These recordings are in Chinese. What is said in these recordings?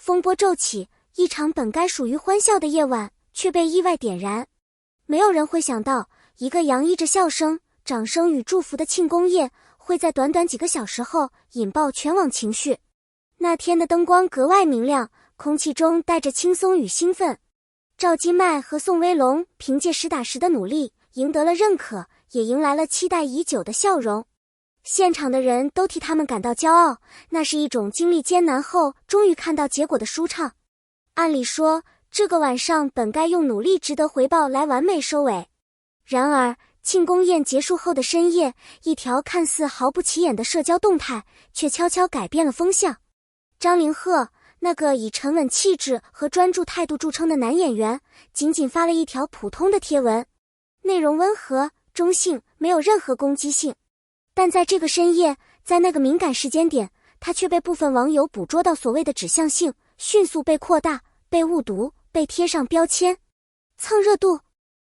风波骤起，一场本该属于欢笑的夜晚却被意外点燃。没有人会想到，一个洋溢着笑声、掌声与祝福的庆功宴会在短短几个小时后引爆全网情绪。那天的灯光格外明亮，空气中带着轻松与兴奋。赵今麦和宋威龙凭借实打实的努力赢得了认可，也迎来了期待已久的笑容。现场的人都替他们感到骄傲，那是一种经历艰难后终于看到结果的舒畅。按理说，这个晚上本该用努力值得回报来完美收尾。然而，庆功宴结束后的深夜，一条看似毫不起眼的社交动态却悄悄改变了风向。张凌赫，那个以沉稳气质和专注态度著称的男演员，仅仅发了一条普通的贴文，内容温和、中性，没有任何攻击性。但在这个深夜，在那个敏感时间点，他却被部分网友捕捉到所谓的指向性，迅速被扩大、被误读、被贴上标签，蹭热度、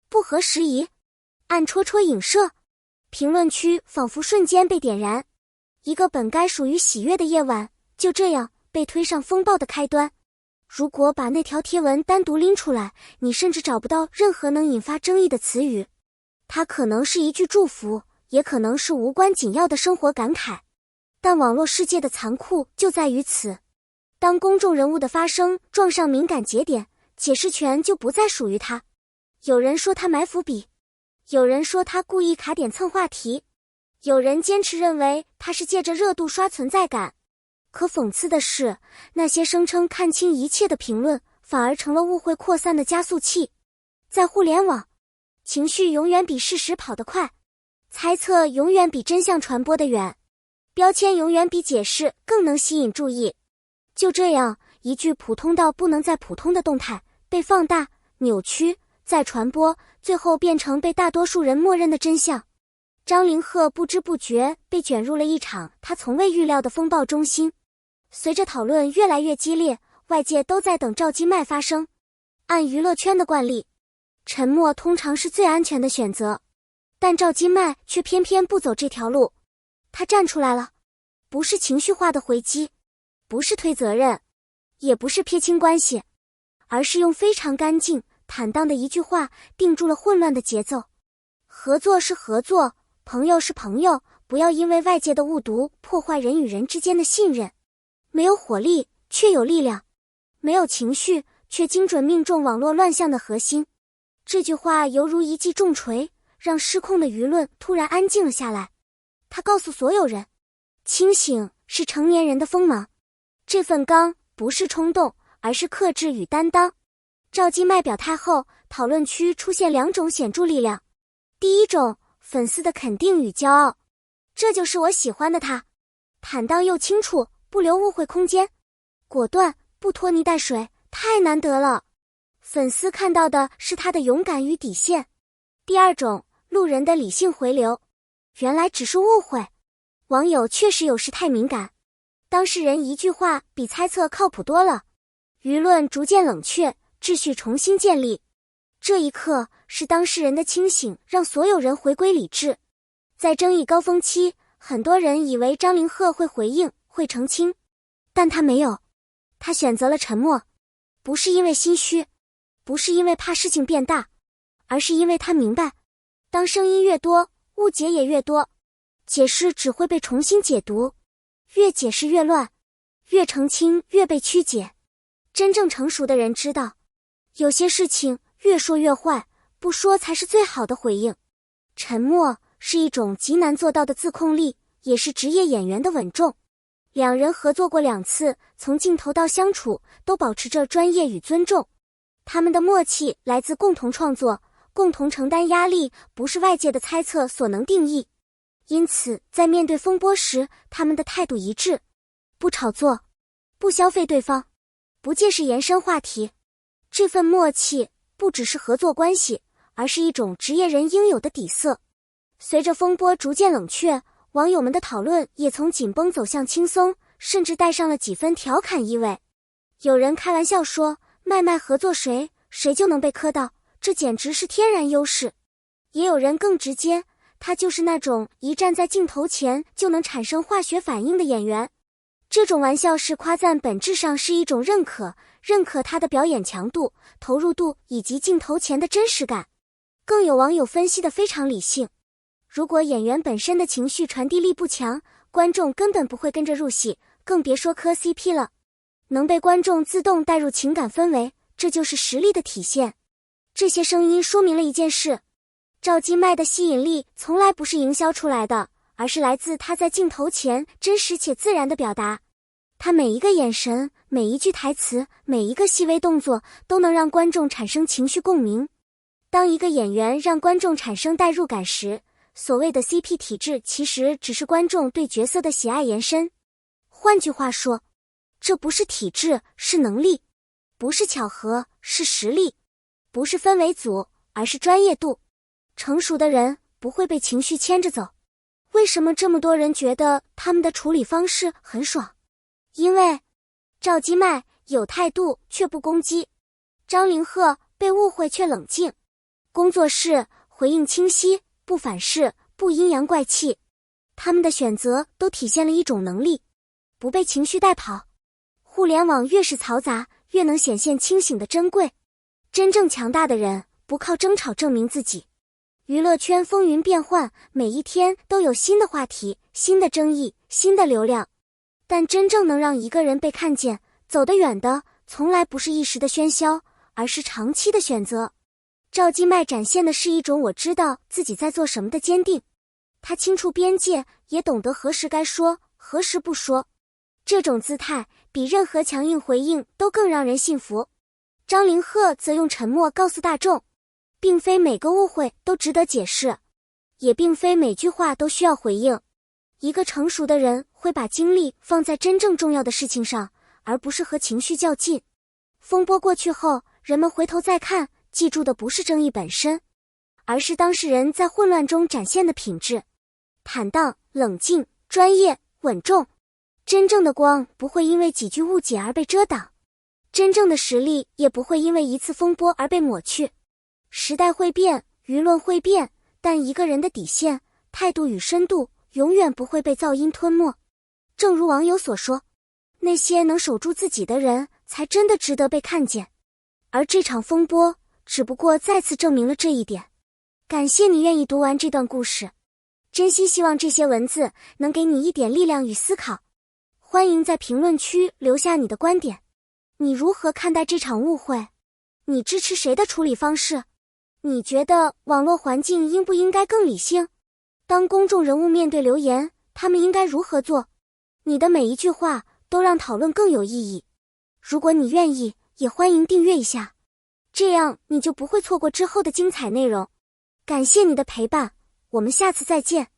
不合时宜、暗戳戳影射。评论区仿佛瞬间被点燃，一个本该属于喜悦的夜晚，就这样被推上风暴的开端。如果把那条贴文单独拎出来，你甚至找不到任何能引发争议的词语。它可能是一句祝福，也可能是无关紧要的生活感慨。但网络世界的残酷就在于此，当公众人物的发声撞上敏感节点，解释权就不再属于他。有人说他埋伏笔，有人说他故意卡点蹭话题，有人坚持认为他是借着热度刷存在感。可讽刺的是，那些声称看清一切的评论，反而成了误会扩散的加速器。在互联网，情绪永远比事实跑得快，猜测永远比真相传播得远，标签永远比解释更能吸引注意。就这样，一句普通到不能再普通的动态，被放大、扭曲、再传播，最后变成被大多数人默认的真相。张凌赫不知不觉被卷入了一场他从未预料的风暴中心。随着讨论越来越激烈，外界都在等赵今麦发声。按娱乐圈的惯例，沉默通常是最安全的选择，但赵今麦却偏偏不走这条路。他站出来了，不是情绪化的回击，不是推责任，也不是撇清关系，而是用非常干净、坦荡的一句话定住了混乱的节奏。合作是合作，朋友是朋友，不要因为外界的误读破坏人与人之间的信任。没有火力，却有力量；没有情绪，却精准命中网络乱象的核心。这句话犹如一记重锤，让失控的舆论突然安静了下来。他告诉所有人，清醒是成年人的锋芒。这份刚不是冲动，而是克制与担当。赵今麦表态后，讨论区出现两种显著力量。第一种，粉丝的肯定与骄傲，这就是我喜欢的他，坦荡又清楚，不留误会空间，果断不拖泥带水，太难得了。粉丝看到的是他的勇敢与底线。第二种，路人的理性回流，原来只是误会，网友确实有时太敏感，当事人一句话比猜测靠谱多了，舆论逐渐冷却，秩序重新建立。这一刻是当事人的清醒让所有人回归理智。在争议高峰期，很多人以为张凌赫会回应，会澄清，但他没有，他选择了沉默，不是因为心虚，不是因为怕事情变大，而是因为他明白，当声音越多，误解也越多，解释只会被重新解读，越解释越乱，越澄清越被曲解。真正成熟的人知道，有些事情越说越坏，不说才是最好的回应。沉默是一种极难做到的自控力，也是职业演员的稳重。两人合作过2次，从镜头到相处都保持着专业与尊重。他们的默契来自共同创作，共同承担压力，不是外界的猜测所能定义。因此，在面对风波时，他们的态度一致，不炒作，不消费对方，不借势延伸话题。这份默契不只是合作关系，而是一种职业人应有的底色。随着风波逐渐冷却，网友们的讨论也从紧绷走向轻松，甚至带上了几分调侃意味。有人开玩笑说，麦麦合作谁就能被磕到，这简直是天然优势。也有人更直接，他就是那种一站在镜头前就能产生化学反应的演员。这种玩笑式夸赞本质上是一种认可他的表演强度、投入度以及镜头前的真实感。更有网友分析得非常理性，如果演员本身的情绪传递力不强，观众根本不会跟着入戏，更别说磕 CP 了。能被观众自动带入情感氛围，这就是实力的体现。这些声音说明了一件事，赵今麦的吸引力从来不是营销出来的，而是来自他在镜头前真实且自然的表达。他每一个眼神、每一句台词、每一个细微动作都能让观众产生情绪共鸣。当一个演员让观众产生代入感时，所谓的 CP 体质其实只是观众对角色的喜爱延伸。换句话说，这不是体质，是能力；不是巧合，是实力；不是氛围组，而是专业度。成熟的人不会被情绪牵着走。为什么这么多人觉得他们的处理方式很爽？因为赵今麦有态度却不攻击，张凌赫被误会却冷静，工作室回应清晰，不反噬，不阴阳怪气。他们的选择都体现了一种能力，不被情绪带跑。互联网越是嘈杂，越能显现清醒的珍贵。真正强大的人不靠争吵证明自己。娱乐圈风云变幻，每一天都有新的话题、新的争议、新的流量。但真正能让一个人被看见、走得远的，从来不是一时的喧嚣，而是长期的选择。赵今麦展现的是一种我知道自己在做什么的坚定。他清楚边界，也懂得何时该说，何时不说。这种姿态比任何强硬回应都更让人信服。张凌赫则用沉默告诉大众，并非每个误会都值得解释，也并非每句话都需要回应。一个成熟的人会把精力放在真正重要的事情上，而不是和情绪较劲。风波过去后，人们回头再看，记住的不是争议本身，而是当事人在混乱中展现的品质。坦荡、冷静、专业、稳重。真正的光不会因为几句误解而被遮挡，真正的实力也不会因为一次风波而被抹去。时代会变，舆论会变，但一个人的底线、态度与深度永远不会被噪音吞没。正如网友所说，那些能守住自己的人才真的值得被看见。而这场风波只不过再次证明了这一点。感谢你愿意读完这段故事，真心希望这些文字能给你一点力量与思考。欢迎在评论区留下你的观点，你如何看待这场误会？你支持谁的处理方式？你觉得网络环境应不应该更理性？当公众人物面对留言，他们应该如何做？你的每一句话都让讨论更有意义。如果你愿意，也欢迎订阅一下，这样你就不会错过之后的精彩内容。感谢你的陪伴，我们下次再见。